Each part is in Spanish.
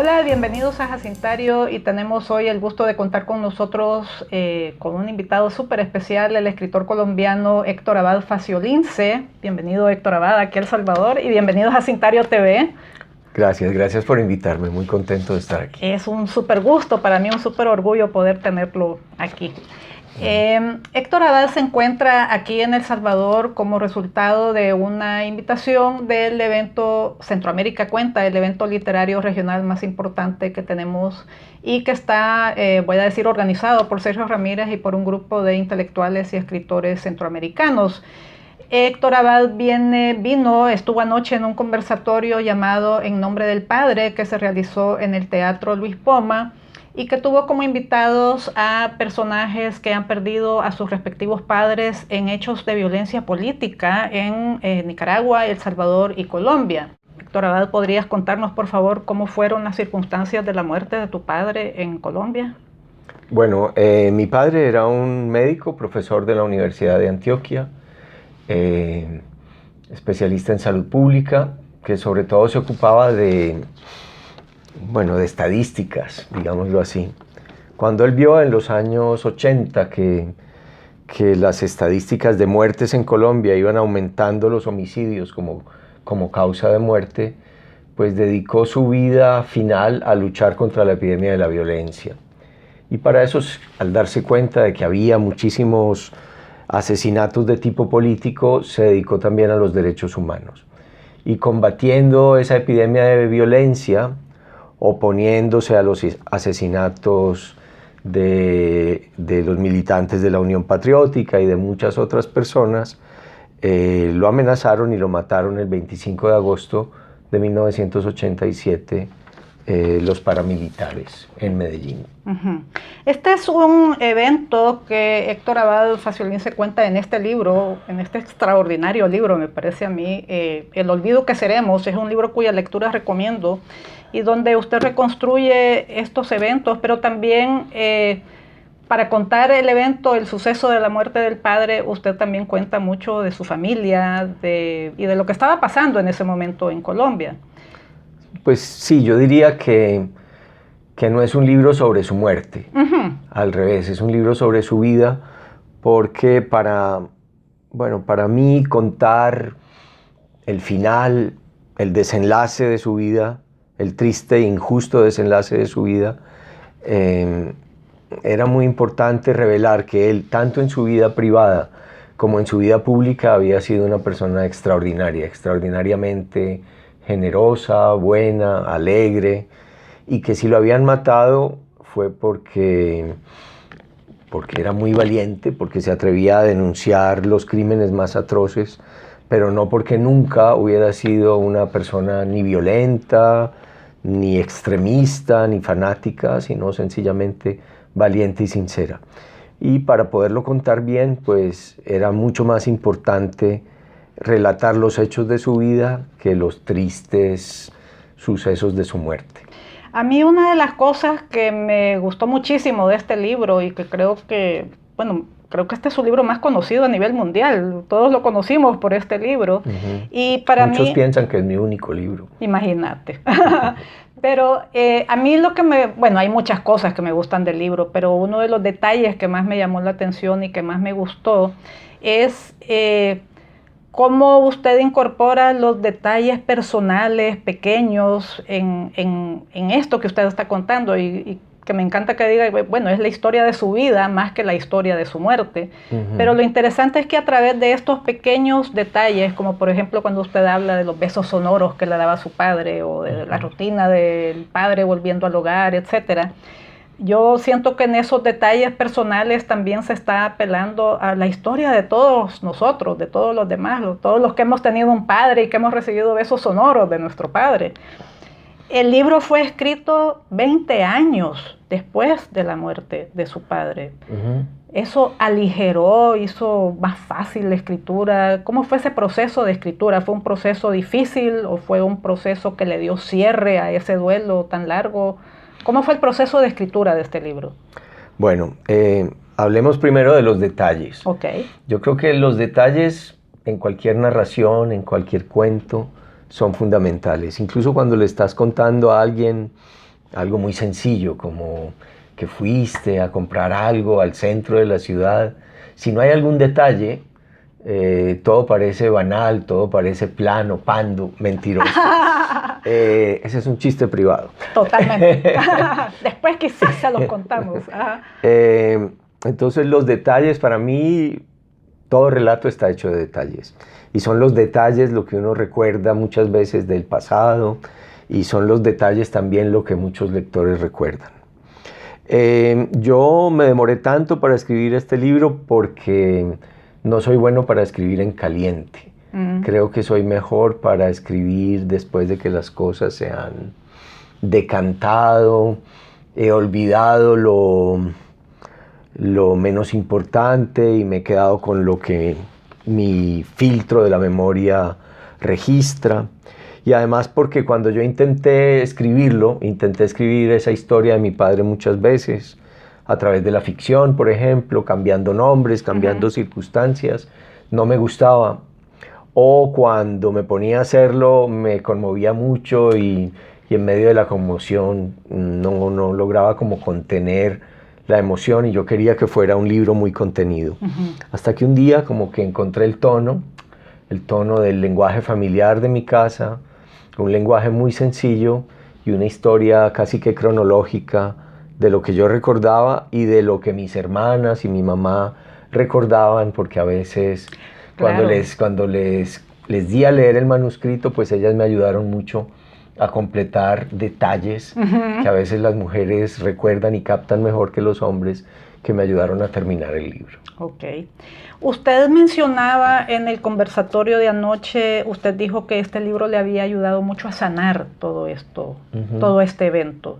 Hola, bienvenidos a Jacintario y tenemos hoy el gusto de contar con nosotros con un invitado súper especial, el escritor colombiano Héctor Abad Faciolince. Bienvenido Héctor Abad aquí a El Salvador y bienvenido a Jacintario TV. Gracias por invitarme, muy contento de estar aquí. Es un súper gusto, para mí un súper orgullo poder tenerlo aquí. Héctor Abad se encuentra aquí en El Salvador como resultado de una invitación del evento Centroamérica Cuenta, el evento literario regional más importante que tenemos y que está, voy a decir, organizado por Sergio Ramírez y por un grupo de intelectuales y escritores centroamericanos. Héctor Abad estuvo anoche en un conversatorio llamado En Nombre del Padre que se realizó en el Teatro Luis Poma y que tuvo como invitados a personajes que han perdido a sus respectivos padres en hechos de violencia política en Nicaragua, El Salvador y Colombia. Héctor Abad, ¿podrías contarnos, por favor, cómo fueron las circunstancias de la muerte de tu padre en Colombia? Bueno, mi padre era un médico, profesor de la Universidad de Antioquia, especialista en salud pública, que sobre todo se ocupaba de estadísticas, digámoslo así. Cuando él vio en los años 80 que las estadísticas de muertes en Colombia iban aumentando los homicidios como causa de muerte, pues dedicó su vida final a luchar contra la epidemia de la violencia. Y para eso, al darse cuenta de que había muchísimos asesinatos de tipo político, se dedicó también a los derechos humanos. Y combatiendo esa epidemia de violencia, oponiéndose a los asesinatos de los militantes de la Unión Patriótica y de muchas otras personas, lo amenazaron y lo mataron el 25 de agosto de 1987 los paramilitares en Medellín. Este es un evento que Héctor Abad Faciolince cuenta en este libro, en este extraordinario libro, me parece a mí, El olvido que seremos. Es un libro cuya lectura recomiendo y donde usted reconstruye estos eventos, pero también para contar el evento, el suceso de la muerte del padre, usted también cuenta mucho de su familia y de lo que estaba pasando en ese momento en Colombia. Pues sí, yo diría que no es un libro sobre su muerte, al revés, es un libro sobre su vida, porque para mí contar el final, el desenlace de su vida, el triste e injusto desenlace de su vida, era muy importante revelar que él, tanto en su vida privada como en su vida pública, había sido una persona extraordinaria, extraordinariamente generosa, buena, alegre, y que si lo habían matado fue porque era muy valiente, porque se atrevía a denunciar los crímenes más atroces, pero no porque nunca hubiera sido una persona ni violenta, ni extremista, ni fanática, sino sencillamente valiente y sincera. Y para poderlo contar bien, pues era mucho más importante relatar los hechos de su vida que los tristes sucesos de su muerte. A mí una de las cosas que me gustó muchísimo de este libro y que creo que este es su libro más conocido a nivel mundial. Todos lo conocimos por este libro. Y para Muchos piensan que es mi único libro. Imagínate. Pero a mí hay muchas cosas que me gustan del libro, pero uno de los detalles que más me llamó la atención y que más me gustó es cómo usted incorpora los detalles personales, pequeños, en esto que usted está contando y que me encanta que diga, bueno, es la historia de su vida más que la historia de su muerte. Pero lo interesante es que a través de estos pequeños detalles, como por ejemplo cuando usted habla de los besos sonoros que le daba su padre o de la rutina del padre volviendo al hogar, etcétera, yo siento que en esos detalles personales también se está apelando a la historia de todos nosotros, de todos los demás, todos los que hemos tenido un padre y que hemos recibido besos sonoros de nuestro padre. El libro fue escrito 20 años después de la muerte de su padre. ¿Eso aligeró, hizo más fácil la escritura? ¿Cómo fue ese proceso de escritura? ¿Fue un proceso difícil o fue un proceso que le dio cierre a ese duelo tan largo? ¿Cómo fue el proceso de escritura de este libro? Bueno, hablemos primero de los detalles. Okay. Yo creo que los detalles en cualquier narración, en cualquier cuento, son fundamentales. Incluso cuando le estás contando a alguien algo muy sencillo, como que fuiste a comprar algo al centro de la ciudad. Si no hay algún detalle, todo parece banal, todo parece plano, pando, mentiroso. Ese es un chiste privado. Totalmente. Después quizás se los contamos. Entonces los detalles, para mí, todo relato está hecho de detalles. Y son los detalles lo que uno recuerda muchas veces del pasado, y son los detalles también lo que muchos lectores recuerdan. Yo me demoré tanto para escribir este libro porque no soy bueno para escribir en caliente. Creo que soy mejor para escribir después de que las cosas se han decantado, he olvidado lo menos importante y me he quedado con lo que mi filtro de la memoria registra. Y además porque cuando yo intenté escribir esa historia de mi padre muchas veces, a través de la ficción, por ejemplo, cambiando nombres, cambiando circunstancias, no me gustaba. O cuando me ponía a hacerlo me conmovía mucho y en medio de la conmoción no lograba como contener la emoción, y yo quería que fuera un libro muy contenido. Hasta que un día como que encontré el tono del lenguaje familiar de mi casa, un lenguaje muy sencillo y una historia casi que cronológica de lo que yo recordaba y de lo que mis hermanas y mi mamá recordaban, porque a veces claro, cuando les di a leer el manuscrito, pues ellas me ayudaron mucho a completar detalles que a veces las mujeres recuerdan y captan mejor que los hombres, que me ayudaron a terminar el libro. Ok. Usted mencionaba en el conversatorio de anoche, usted dijo que este libro le había ayudado mucho a sanar todo esto, todo este evento.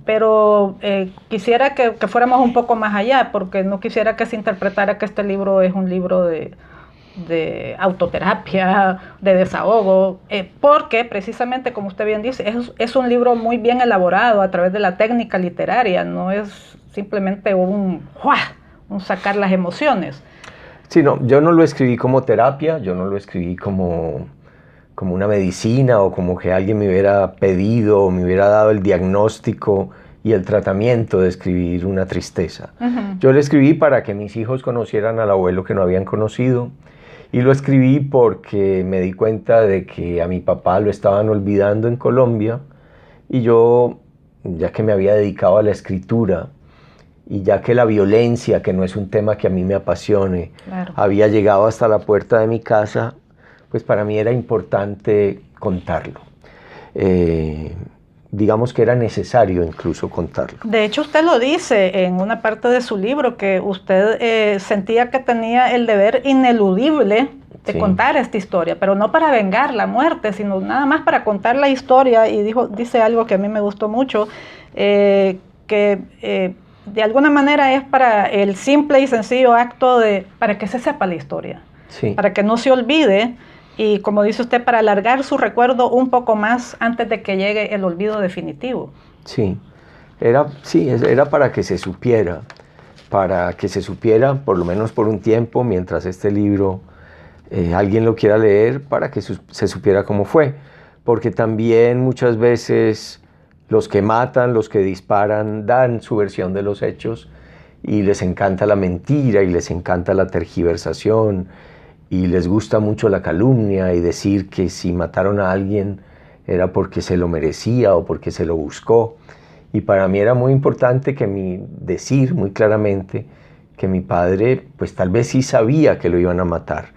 Pero quisiera que fuéramos un poco más allá, porque no quisiera que se interpretara que este libro es un libro de autoterapia, de desahogo, porque precisamente, como usted bien dice, es un libro muy bien elaborado a través de la técnica literaria, no es simplemente un sacar las emociones. Sí, no, yo no lo escribí como terapia, yo no lo escribí como una medicina, o como que alguien me hubiera pedido o me hubiera dado el diagnóstico y el tratamiento de escribir una tristeza. Yo lo escribí para que mis hijos conocieran al abuelo que no habían conocido, y lo escribí porque me di cuenta de que a mi papá lo estaban olvidando en Colombia, y yo, ya que me había dedicado a la escritura, y ya que la violencia, que no es un tema que a mí me apasione, claro, había llegado hasta la puerta de mi casa, pues para mí era importante contarlo. Digamos que era necesario incluso contarlo. De hecho, usted lo dice en una parte de su libro, que usted sentía que tenía el deber ineludible de contar esta historia, pero no para vengar la muerte, sino nada más para contar la historia. Y dice algo que a mí me gustó mucho, que de alguna manera es para el simple y sencillo acto para que se sepa la historia, para que no se olvide, y como dice usted, para alargar su recuerdo un poco más antes de que llegue el olvido definitivo. Sí, era para que se supiera, por lo menos por un tiempo, mientras este libro alguien lo quiera leer, para que se supiera cómo fue, porque también muchas veces los que matan, los que disparan, dan su versión de los hechos, y les encanta la mentira y les encanta la tergiversación, y les gusta mucho la calumnia y decir que si mataron a alguien era porque se lo merecía o porque se lo buscó. Y para mí era muy importante decir muy claramente que mi padre pues tal vez sí sabía que lo iban a matar,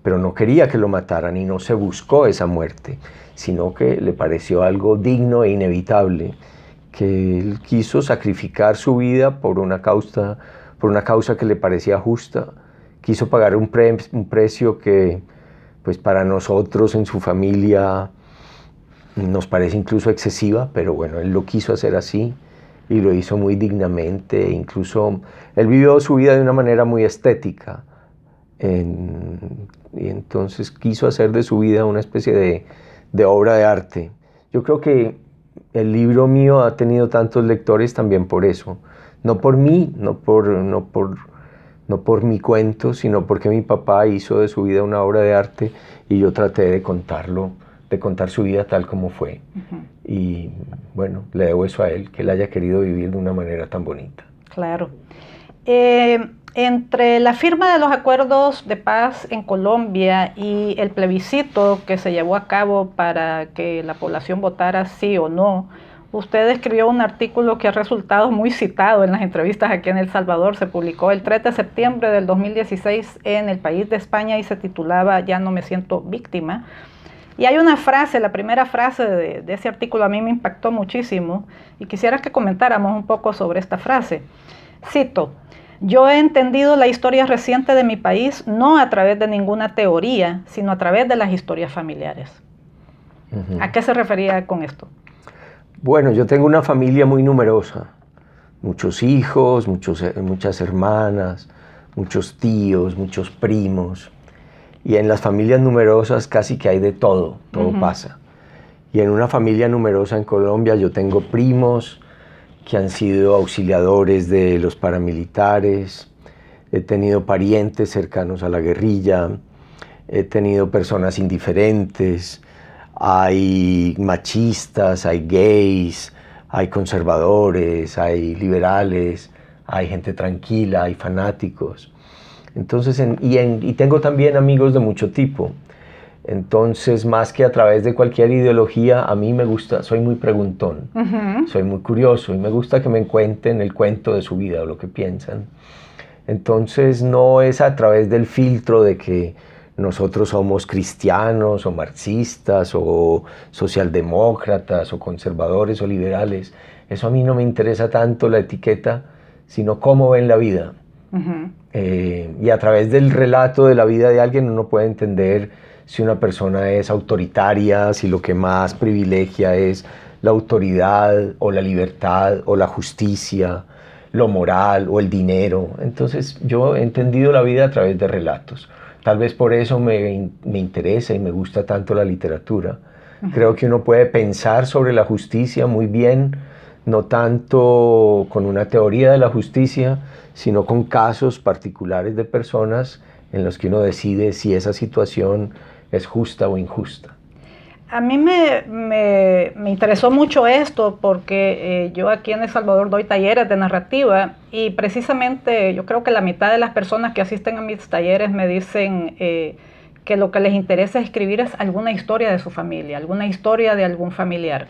pero no quería que lo mataran y no se buscó esa muerte, sino que le pareció algo digno e inevitable, que él quiso sacrificar su vida por una causa que le parecía justa. Quiso pagar un precio que pues para nosotros en su familia nos parece incluso excesiva, pero bueno, él lo quiso hacer así y lo hizo muy dignamente. Incluso él vivió su vida de una manera muy estética, y entonces quiso hacer de su vida una especie de obra de arte. Yo creo que el libro mío ha tenido tantos lectores también por eso, no por mí, no por mi cuento, sino porque mi papá hizo de su vida una obra de arte, y yo traté de contarlo de contar su vida tal como fue. Y bueno, le debo eso a él, que él haya querido vivir de una manera tan bonita. Claro. Entre la firma de los acuerdos de paz en Colombia y el plebiscito que se llevó a cabo para que la población votara sí o no, usted escribió un artículo que ha resultado muy citado en las entrevistas aquí en El Salvador. Se publicó el 3 de septiembre del 2016 en El País de España y se titulaba "Ya no me siento víctima". Y hay una frase, la primera frase de ese artículo a mí me impactó muchísimo y quisiera que comentáramos un poco sobre esta frase. Cito: "Yo he entendido la historia reciente de mi país no a través de ninguna teoría, sino a través de las historias familiares". ¿A qué se refería con esto? Bueno, yo tengo una familia muy numerosa, muchos hijos, muchas hermanas, muchos tíos, muchos primos. Y en las familias numerosas casi que hay de todo, todo pasa. Y en una familia numerosa en Colombia yo tengo primos que han sido auxiliadores de los paramilitares, he tenido parientes cercanos a la guerrilla, he tenido personas indiferentes, hay machistas, hay gays, hay conservadores, hay liberales, hay gente tranquila, hay fanáticos. Entonces, y tengo también amigos de mucho tipo. Entonces, más que a través de cualquier ideología, a mí me gusta, soy muy preguntón, soy muy curioso y me gusta que me cuenten el cuento de su vida o lo que piensan. Entonces, no es a través del filtro de que nosotros somos cristianos o marxistas o socialdemócratas o conservadores o liberales. Eso a mí no me interesa tanto la etiqueta, sino cómo ven la vida. Y a través del relato de la vida de alguien uno puede entender si una persona es autoritaria, si lo que más privilegia es la autoridad o la libertad o la justicia, lo moral o el dinero. Entonces yo he entendido la vida a través de relatos. Tal vez por eso me interesa y me gusta tanto la literatura. Creo que uno puede pensar sobre la justicia muy bien, no tanto con una teoría de la justicia, sino con casos particulares de personas en los que uno decide si esa situación es justa o injusta. A mí me interesó mucho esto porque yo aquí en El Salvador doy talleres de narrativa y precisamente yo creo que la mitad de las personas que asisten a mis talleres me dicen que lo que les interesa escribir es alguna historia de su familia, alguna historia de algún familiar.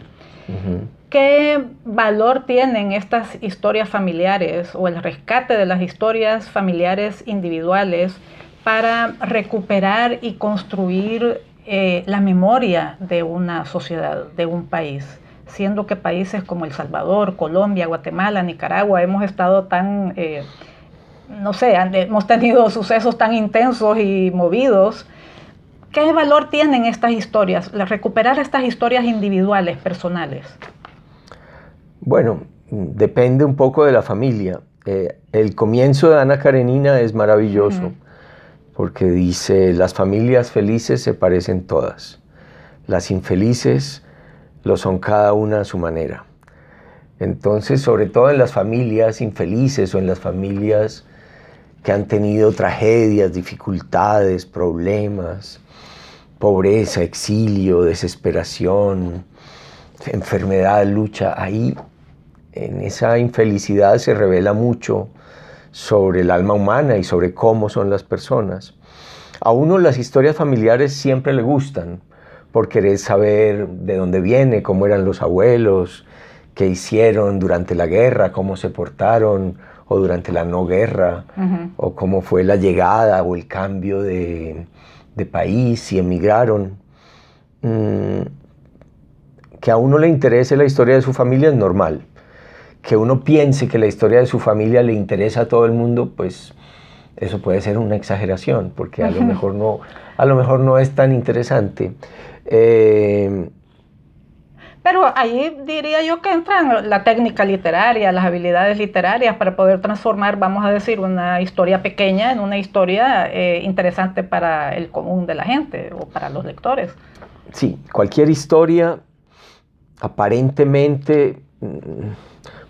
¿Qué valor tienen estas historias familiares o el rescate de las historias familiares individuales para recuperar y construir la memoria de una sociedad, de un país? Siendo que países como El Salvador, Colombia, Guatemala, Nicaragua, hemos estado tan, no sé, hemos tenido sucesos tan intensos y movidos. ¿Qué valor tienen estas historias, recuperar estas historias individuales, personales? Bueno, depende un poco de la familia. El comienzo de Ana Karenina es maravilloso, porque dice: las familias felices se parecen todas, las infelices lo son cada una a su manera. Entonces, sobre todo en las familias infelices o en las familias que han tenido tragedias, dificultades, problemas, pobreza, exilio, desesperación, enfermedad, lucha, ahí en esa infelicidad se revela mucho sobre el alma humana y sobre cómo son las personas. A uno las historias familiares siempre le gustan, por querer saber de dónde viene, cómo eran los abuelos, qué hicieron durante la guerra, cómo se portaron, o durante la no guerra, o cómo fue la llegada o el cambio de país, si emigraron. Que a uno le interese la historia de su familia es normal. Que uno piense que la historia de su familia le interesa a todo el mundo, pues eso puede ser una exageración, porque a lo mejor no es tan interesante. Pero ahí diría yo que entran la técnica literaria, las habilidades literarias para poder transformar, vamos a decir, una historia pequeña en una historia interesante para el común de la gente o para los lectores. Sí, cualquier historia aparentemente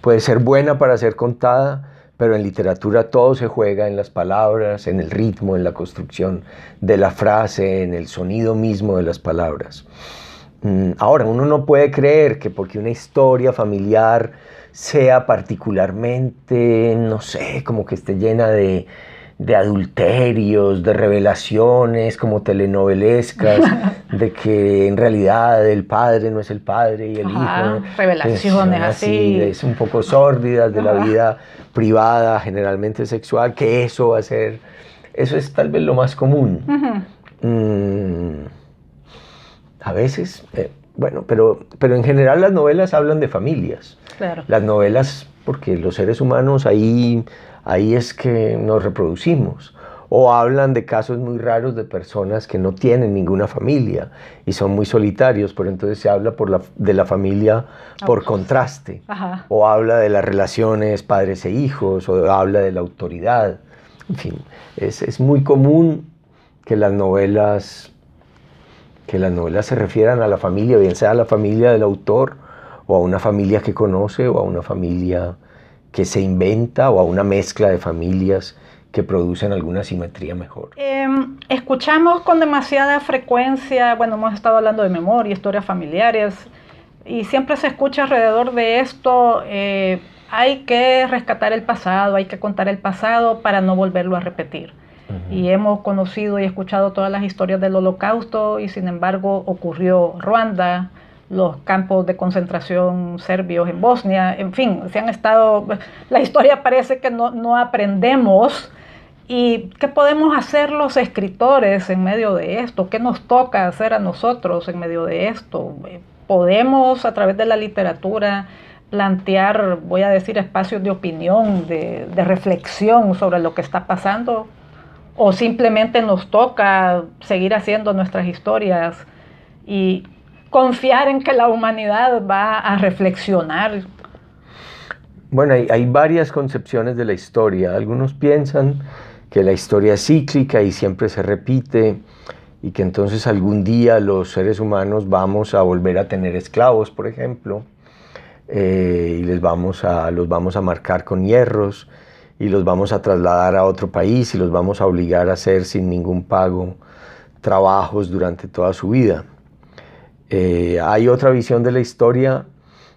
puede ser buena para ser contada, pero en literatura todo se juega en las palabras, en el ritmo, en la construcción de la frase, en el sonido mismo de las palabras. Ahora, uno no puede creer que porque una historia familiar sea particularmente, no sé, como que esté llena de adulterios, de revelaciones como telenovelescas, de que en realidad el padre no es el padre y el hijo, revelaciones así, es un poco sórdidas de la vida privada, generalmente sexual, que eso va a ser, eso es tal vez lo más común. A veces, bueno, pero en general las novelas hablan de familias. Claro. Las novelas, porque los seres humanos ahí es que nos reproducimos. O hablan de casos muy raros de personas que no tienen ninguna familia y son muy solitarios, pero entonces se habla de la familia por contraste. Ajá. O habla de las relaciones padres e hijos, o habla de la autoridad. En fin, es muy común que las novelas se refieran a la familia, bien sea a la familia del autor, o a una familia que conoce, o a una familia que se inventa, o a una mezcla de familias que producen alguna simetría mejor. Escuchamos con demasiada frecuencia, bueno, hemos estado hablando de memoria, historias familiares, y siempre se escucha alrededor de esto, hay que rescatar el pasado, hay que contar el pasado para no volverlo a repetir. Y hemos conocido y escuchado todas las historias del Holocausto y sin embargo ocurrió Ruanda, los campos de concentración serbios en Bosnia, en fin, la historia parece que no aprendemos. ¿Y qué podemos hacer los escritores en medio de esto? ¿Qué nos toca hacer a nosotros en medio de esto? ¿Podemos a través de la literatura plantear, voy a decir, espacios de opinión, de reflexión sobre lo que está pasando? ¿O simplemente nos toca seguir haciendo nuestras historias y confiar en que la humanidad va a reflexionar? Bueno, hay varias concepciones de la historia. Algunos piensan que la historia es cíclica y siempre se repite y que entonces algún día los seres humanos vamos a volver a tener esclavos, por ejemplo, y los vamos a marcar con hierros y los vamos a trasladar a otro país y los vamos a obligar a hacer sin ningún pago trabajos durante toda su vida. Hay otra visión de la historia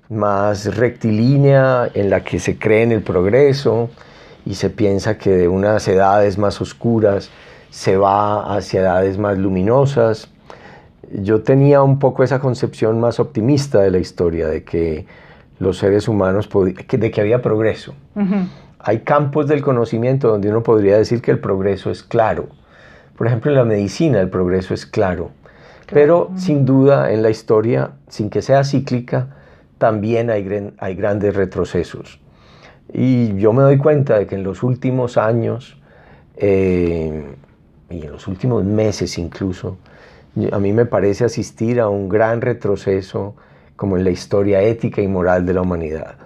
más rectilínea en la que se cree en el progreso y se piensa que de unas edades más oscuras se va hacia edades más luminosas. Yo tenía un poco esa concepción más optimista de la historia, de que los seres humanos, de que había progreso. Hay campos del conocimiento donde uno podría decir que el progreso es claro. Por ejemplo, en la medicina el progreso es claro. Pero sin duda en la historia, sin que sea cíclica, también hay grandes retrocesos. Y yo me doy cuenta de que en los últimos años, y en los últimos meses incluso, a mí me parece asistir a un gran retroceso como en la historia ética y moral de la humanidad.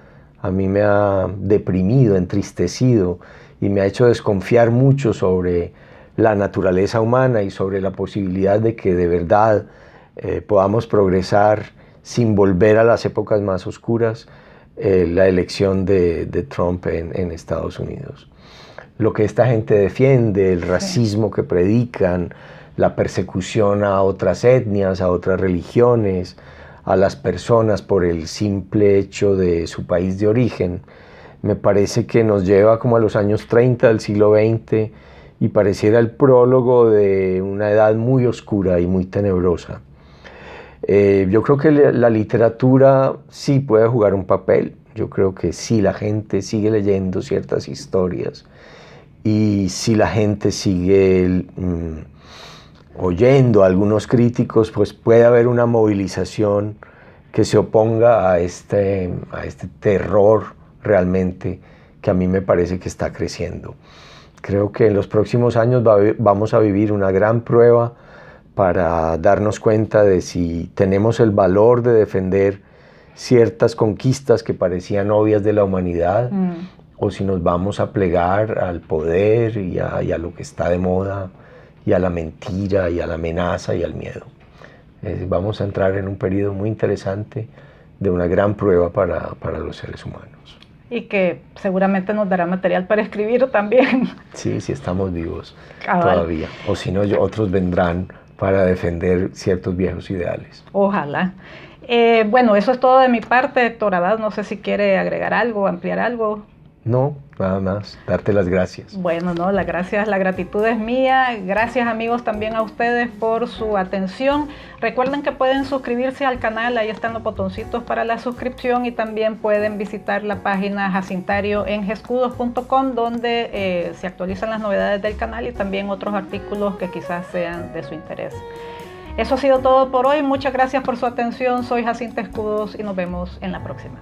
A mí me ha deprimido, entristecido y me ha hecho desconfiar mucho sobre la naturaleza humana y sobre la posibilidad de que de verdad podamos progresar sin volver a las épocas más oscuras, la elección de Trump en Estados Unidos. Lo que esta gente defiende, el racismo que predican, la persecución a otras etnias, a otras religiones, a las personas por el simple hecho de su país de origen, me parece que nos lleva como a los años 30 del siglo XX y pareciera el prólogo de una edad muy oscura y muy tenebrosa. Yo creo que la literatura sí puede jugar un papel. Yo creo que sí, la gente sigue leyendo ciertas historias y si la gente sigue oyendo a algunos críticos, pues puede haber una movilización que se oponga a este terror realmente que a mí me parece que está creciendo. Creo que en los próximos años vamos a vivir una gran prueba para darnos cuenta de si tenemos el valor de defender ciertas conquistas que parecían obvias de la humanidad, o si nos vamos a plegar al poder y a lo que está de moda, y a la mentira, y a la amenaza, y al miedo. Vamos a entrar en un periodo muy interesante de una gran prueba para los seres humanos. Y que seguramente nos dará material para escribir también. Sí, si estamos vivos Cabal. todavía. O si no, otros vendrán para defender ciertos viejos ideales. Ojalá. Bueno, eso es todo de mi parte, Héctor Abad. No sé si quiere agregar algo, ampliar algo. No, nada más, darte las gracias. Bueno, no, la gratitud es mía. Gracias, amigos, también a ustedes por su atención. Recuerden que pueden suscribirse al canal, ahí están los botoncitos para la suscripción, y también pueden visitar la página Jacintario en gescudos.com, donde se actualizan las novedades del canal y también otros artículos que quizás sean de su interés. Eso ha sido todo por hoy. Muchas gracias por su atención. Soy Jacinta Escudos y nos vemos en la próxima.